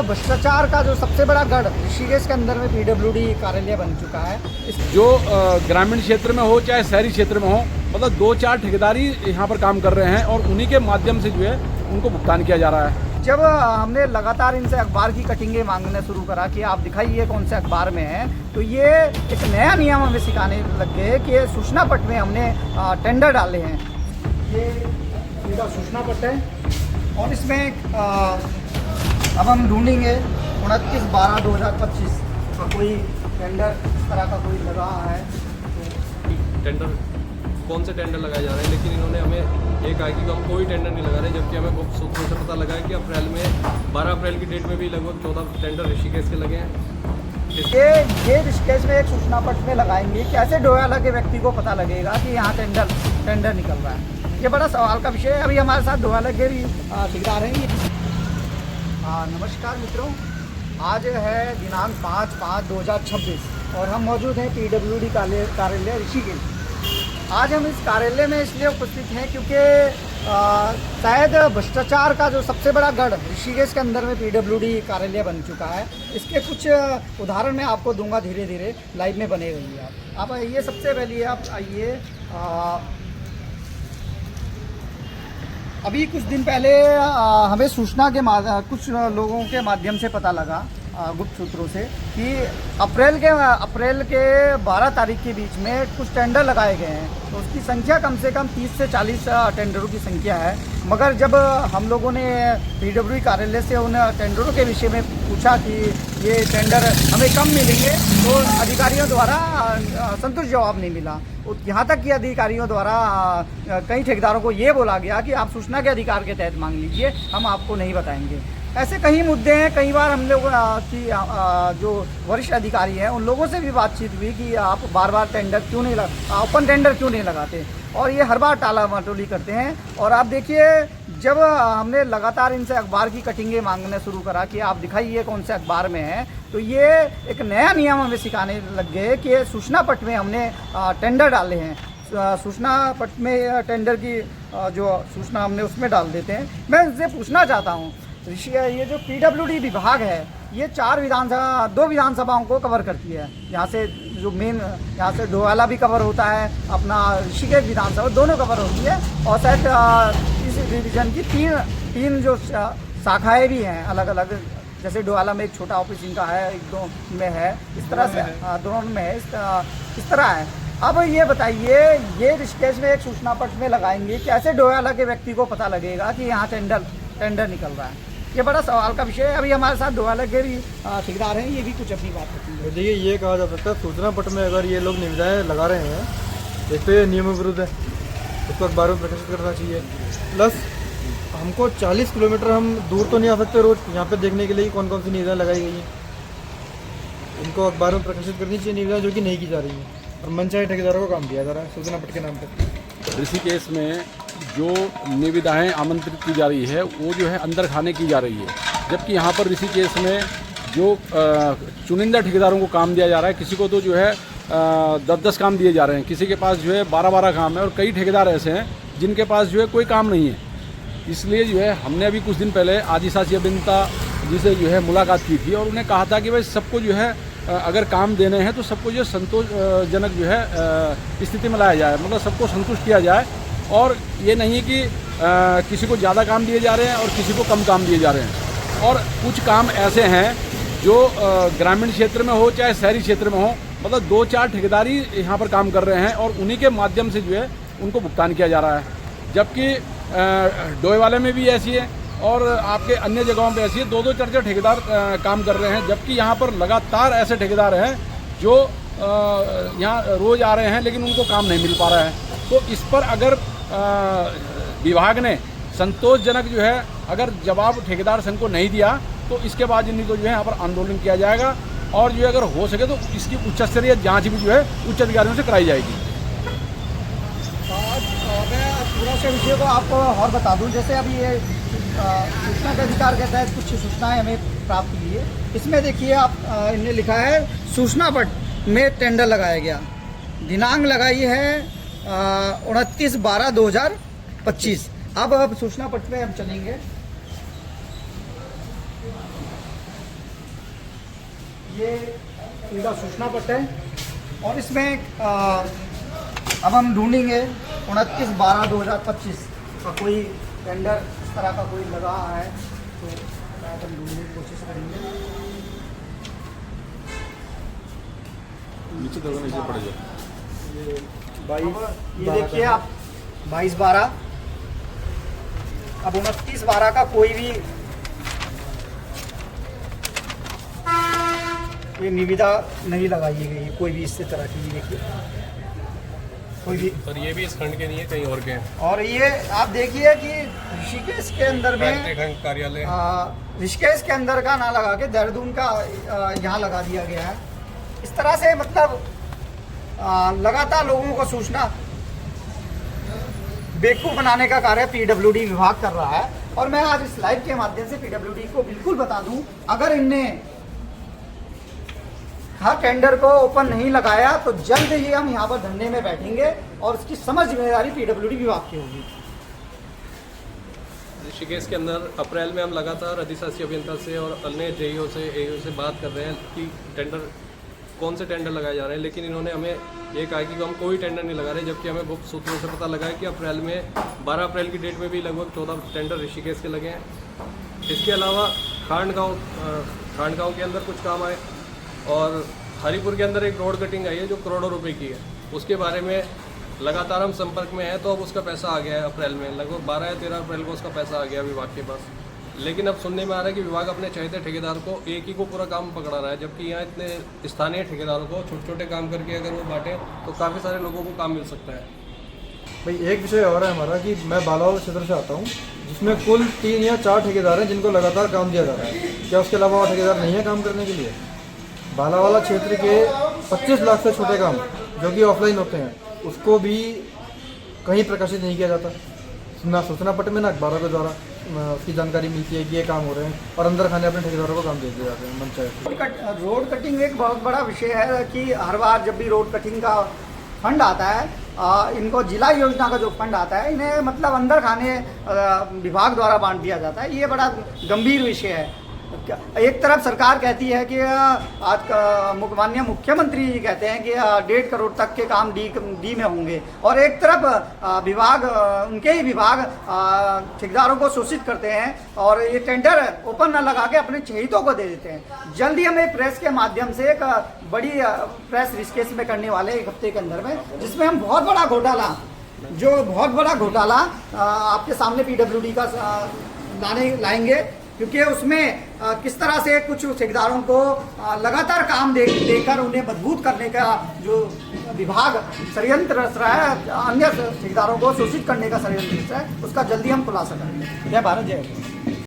भ्रष्टाचार का जो सबसे बड़ा गढ़ ऋषिकेश के अंदर में पीडब्ल्यूडी कार्यालय बन चुका है। जो ग्रामीण क्षेत्र में हो चाहे शहरी क्षेत्र में हो, मतलब 2-4 ठेकेदारी यहाँ पर काम कर रहे हैं और उन्हीं के माध्यम से जो है उनको भुगतान किया जा रहा है। जब हमने लगातार इनसे अखबार की कटिंगें मांगने शुरू करा कि आप दिखाइए कौन से अखबार में है, तो ये एक नया नियम हमें सिखाने लग गए कि सूचना पट में हमने टेंडर डाले हैं। ये इनका सूचना पट है और इसमें अब हम ढूंढेंगे 29/12/2025 का कोई टेंडर इस तरह का कोई लगा है। टेंडर कौन से टेंडर लगाए जा रहे हैं, लेकिन इन्होंने हमें एक कहा कि हम कोई टेंडर नहीं लगा रहे, जबकि हमें गुप्त सूत्रों से पता लगा है कि अप्रैल में 12 अप्रैल की डेट में भी लगभग 14 टेंडर ऋषिकेश के लगे हैं। ये ऋषिकेश में एक सूचना पट में लगाएंगे, कैसे डोयाला के व्यक्ति को पता लगेगा कि यहाँ टेंडर निकल रहा है? ये बड़ा सवाल का विषय है। अभी हमारे साथ डोयाला के भी ठेकेदार हैं। नमस्कार मित्रों, आज है दिनांक 5/5/2026 और हम मौजूद हैं पीडब्ल्यूडी कार्यालय ऋषिकेश। आज हम इस कार्यालय में इसलिए उपस्थित हैं क्योंकि शायद भ्रष्टाचार का जो सबसे बड़ा गढ़ ऋषिकेश के अंदर में पीडब्ल्यूडी कार्यालय बन चुका है। इसके कुछ उदाहरण मैं आपको दूंगा, धीरे धीरे लाइव में बने रहिए आप आइए। सबसे पहले आप आइए। अभी कुछ दिन पहले हमें सूचना के कुछ लोगों के माध्यम से पता लगा गुप्त सूत्रों से कि अप्रैल के 12 तारीख के बीच में कुछ टेंडर लगाए गए हैं। तो उसकी संख्या कम से कम 30 से 40 टेंडरों की संख्या है। मगर जब हम लोगों ने पीडब्ल्यूडी कार्यालय से उन टेंडरों के विषय में पूछा कि ये टेंडर हमें कम मिलेंगे, तो अधिकारियों द्वारा संतुष्ट जवाब नहीं मिला। यहाँ तक कि अधिकारियों द्वारा कई ठेकेदारों को ये बोला गया कि आप सूचना के अधिकार के तहत मांग लीजिए, हम आपको नहीं बताएंगे। ऐसे कई मुद्दे हैं। कई बार हम लोग की जो वरिष्ठ अधिकारी हैं उन लोगों से भी बातचीत हुई कि आप बार बार टेंडर क्यों नहीं ओपन टेंडर क्यों नहीं लगाते, और ये हर बार टाला मटोली करते हैं। और आप देखिए, जब हमने लगातार इनसे अखबार की कटिंगें मांगने शुरू करा कि आप दिखाइए कौन से अखबार में है, तो ये एक नया नियम हमें सिखाने लग गए कि सूचना पट में हमने टेंडर डाले हैं। सूचना पट में टेंडर की जो सूचना हमने उसमें डाल देते हैं। मैं इनसे पूछना चाहता हूँ, ये जो पीडब्ल्यूडी विभाग है ये 2 विधानसभाओं को कवर करती है। यहाँ से जो मेन यहाँ से डोयाला भी कवर होता है, अपना ऋषिकेश विधानसभा दोनों कवर होती है, और शायद इस डिवीज़न की तीन जो शाखाएँ भी हैं अलग अलग। जैसे डोयाला में एक छोटा ऑफिस इनका है, एक दो में है, इस तरह से दोनों में है, इस तरह है। अब ये बताइए, ये ऋषिकेश में एक सूचना पट में लगाएंगे, कैसे डोयाला के व्यक्ति को पता लगेगा कि यहाँ टेंडर निकल रहा है? ये बड़ा सवाल का विषय है। अभी हमारे साथ डोयाला के भी ठेकेदार हैं, ये भी कुछ अपनी बात करती है। देखिए, ये कहा जा सकता है सूचना पट में अगर ये लोग निविदाएँ लगा रहे हैं, एक तो ये नियम विरुद्ध है, उसको अखबारों में प्रकाशित करना चाहिए। प्लस हमको 40 किलोमीटर हम दूर तो नहीं आ सकते रोज यहाँ पे देखने के लिए कौन कौन सी निविदाएँ लगाई गई हैं। इनको अखबारों में प्रकाशित करनी चाहिए निविदाएँ, जो कि नहीं की जा रही है, और मनचाहे ठेकेदारों को काम दिया जा रहा है सूचना पट के नाम पर। ऋषिकेश में जो निविदाएँ आमंत्रित की जा रही है वो जो है अंदर खाने की जा रही है, जबकि यहाँ पर ऋषिकेश में जो चुनिंदा ठेकेदारों को काम दिया जा रहा है, किसी को तो जो है 10-10 काम दिए जा रहे हैं, किसी के पास जो है 12-12 काम है, और कई ठेकेदार ऐसे हैं जिनके पास जो है कोई काम नहीं है। इसलिए जो है हमने अभी कुछ दिन पहले आदिशासी अभियंता जी से जो है मुलाकात की थी, और उन्हें कहा था कि भाई सबको जो है अगर काम देने हैं तो सबको जो संतोषजनक जो है स्थिति में लाया जाए, मतलब सबको संतुष्ट किया जाए, और ये नहीं कि किसी को ज़्यादा काम दिए जा रहे हैं और किसी को कम काम दिए जा रहे हैं। और कुछ काम ऐसे हैं जो ग्रामीण क्षेत्र में हो चाहे शहरी क्षेत्र में हो, मतलब 2-4 ठेकेदारी यहाँ पर काम कर रहे हैं और उन्हीं के माध्यम से जो है उनको भुगतान किया जा रहा है। जबकि डोईवाले में भी ऐसी है और आपके अन्य जगहों पे ऐसी है, 2-2 4-4 ठेकेदार काम कर रहे हैं, जबकि यहाँ पर लगातार ऐसे ठेकेदार हैं जो यहाँ रोज़ आ रहे हैं लेकिन उनको काम नहीं मिल पा रहा है। तो इस पर अगर विभाग ने संतोषजनक जो है अगर जवाब ठेकेदार संघ को नहीं दिया, तो इसके बाद इन्हीं को जो है यहाँ पर आंदोलन किया जाएगा, और जो है अगर हो सके तो इसकी उच्च स्तरीय जाँच भी जो है उच्च अधिकारियों से कराई जाएगी। मैं थोड़ा सा विषय को आपको और बता दूं, जैसे अभी ये सूचना के अधिकार के तहत कुछ सूचनाएं हमें प्राप्त हुई है। इसमें देखिए आप इनने लिखा है सूचना पट में टेंडर लगाया गया, दिनांक लगाई है 29/12/2025। अब सूचना पट में हम चलेंगे। ये इनका सूचना पत्र है और इसमें अब हम ढूंढेंगे 29/12/2025 का कोई टेंडर इस तरह का कोई लगा है तो शायद हम ढूंढने की कोशिश करेंगे। नीचे दो नीचे पड़ जाए। ये देखिए आप 22/12, अब 29/12 का कोई भी ये निविदा नहीं लगाई गई, कोई भी इस तरह की, देखिए कोई भी। और ये भी इस खंड के नहीं है, कहीं और के हैं। और ये आप देखिए कि ऋषिकेश के अंदर में खंड कार्यालय ऋषिकेश के अंदर का ना लगा के देहरादून का यहाँ लगा दिया गया है। इस तरह से मतलब लगातार लोगों को सूचना बेवकूफ़ बनाने का कार्य पीडब्ल्यूडी विभाग कर रहा है। और मैं आज इस लाइव के माध्यम से पीडब्ल्यूडी को बिल्कुल बता दूं, अगर इनने हर टेंडर को ओपन नहीं लगाया तो जल्द ही हम यहाँ पर धरने में बैठेंगे और इसकी समझ जिम्मेदारी पीडब्ल्यूडी विभाग की होगी। ऋषिकेश के अंदर अप्रैल में हम लगातार अधिशासी अभियंता से और अन्य जेईओ से एईओ से बात कर रहे हैं कि टेंडर कौन से टेंडर लगाए जा रहे हैं, लेकिन इन्होंने हमें ये कहा कि हम कोई टेंडर नहीं लगा रहे, जबकि हमें गुप्त सूत्रों से पता लगा है कि अप्रैल में 12 अप्रैल की डेट में भी लगभग 14 टेंडर ऋषिकेश के लगे हैं। इसके अलावा खांडगांव के अंदर कुछ काम आए और हरिपुर के अंदर एक रोड कटिंग आई है जो करोड़ों रुपए की है, उसके बारे में लगातार हम संपर्क में हैं। तो अब उसका पैसा आ गया है अप्रैल में, लगभग 12 या 13 अप्रैल को उसका पैसा आ गया विभाग के पास। लेकिन अब सुनने में आ रहा है कि विभाग अपने चहेते ठेकेदार को एक ही को पूरा काम पकड़ा रहा है, जबकि यहाँ इतने स्थानीय ठेकेदारों को छोटे छोटे काम करके अगर वो बांटे तो काफ़ी सारे लोगों को काम मिल सकता है। भाई एक विषय और है हमारा कि मैं बालावाल क्षेत्र से आता हूँ, जिसमें कुल 3 या 4 ठेकेदार हैं जिनको लगातार काम दिया जा रहा है। क्या उसके अलावा और ठेकेदार नहीं है काम करने के लिए? बालावाला क्षेत्र के 25 लाख से छोटे काम जो कि ऑफलाइन होते हैं उसको भी कहीं प्रकाशित नहीं किया जाता, ना सूचना पत्र में ना अखबारों के द्वारा उसकी जानकारी मिलती है कि ये काम हो रहे हैं और अंदर खाने अपने ठेकेदारों को काम दे दिए जाते हैं पंचायत। रोड कटिंग एक बहुत बड़ा विषय है कि हर बार जब भी रोड कटिंग का फंड आता है, इनको जिला योजना का जो फंड आता है इन्हें मतलब अंदर खाने विभाग द्वारा बांट दिया जाता है। ये बड़ा गंभीर विषय है। एक तरफ सरकार कहती है कि आज माननीय मुख्यमंत्री जी कहते हैं कि 1.5 करोड़ तक के काम डी में होंगे, और एक तरफ विभाग उनके ही विभाग ठेकेदारों को शोषित करते हैं और ये टेंडर ओपन न लगा के अपने चहेतों को दे देते हैं। जल्दी हम एक प्रेस के माध्यम से एक बड़ी प्रेस ऋषिकेश में करने वाले एक हफ्ते के अंदर में, जिसमें हम बहुत बड़ा घोटाला आपके सामने पीडब्ल्यूडी का लाएंगे, क्योंकि उसमें किस तरह से कुछ ठेकेदारों को लगातार काम देकर उन्हें मजबूत करने का जो विभाग षड्यंत्र रच रहा है, अन्य ठेकेदारों को शोषित करने का षड्यंत्र रच रहा है, उसका जल्दी हम खुलासा करेंगे। जय भारत, जय।